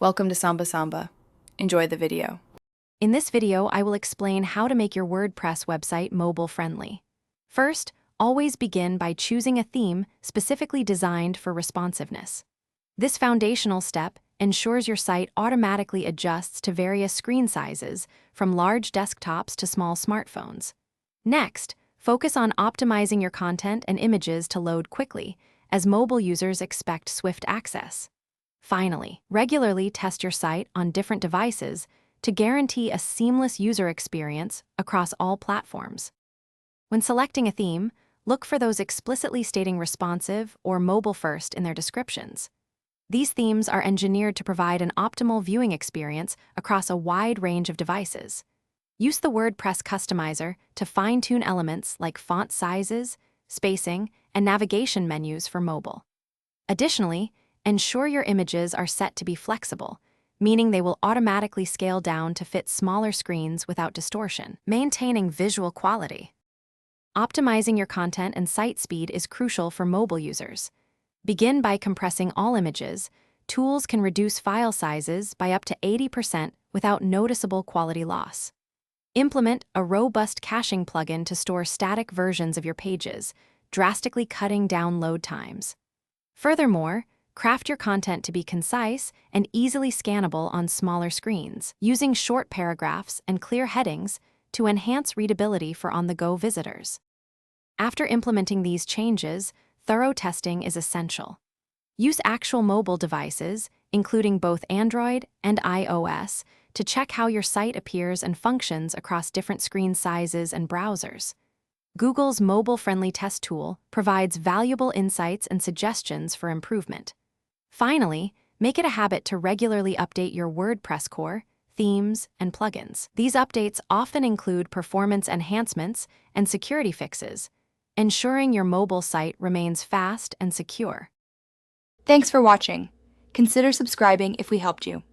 Welcome to Samba Samba. Enjoy the video. In this video, I will explain how to make your WordPress website mobile-friendly. First, always begin by choosing a theme specifically designed for responsiveness. This foundational step ensures your site automatically adjusts to various screen sizes, from large desktops to small smartphones. Next, focus on optimizing your content and images to load quickly, as mobile users expect swift access. Finally, regularly test your site on different devices to guarantee a seamless user experience across all platforms. When selecting a theme, look for those explicitly stating responsive or mobile first in their descriptions. These themes are engineered to provide an optimal viewing experience across a wide range of devices. Use the WordPress customizer to fine-tune elements like font sizes, spacing, and navigation menus for mobile. Additionally, ensure your images are set to be flexible, meaning they will automatically scale down to fit smaller screens without distortion, maintaining visual quality. Optimizing your content and site speed is crucial for mobile users. Begin by compressing all images. Tools can reduce file sizes by up to 80% without noticeable quality loss. Implement a robust caching plugin to store static versions of your pages, drastically cutting down load times. Furthermore, craft your content to be concise and easily scannable on smaller screens, using short paragraphs and clear headings to enhance readability for on-the-go visitors. After implementing these changes, thorough testing is essential. Use actual mobile devices, including both Android and iOS, to check how your site appears and functions across different screen sizes and browsers. Google's mobile-friendly test tool provides valuable insights and suggestions for improvement. Finally, make it a habit to regularly update your WordPress core, themes, and plugins. These updates often include performance enhancements and security fixes, ensuring your mobile site remains fast and secure. Thanks for watching. Consider subscribing if we helped you.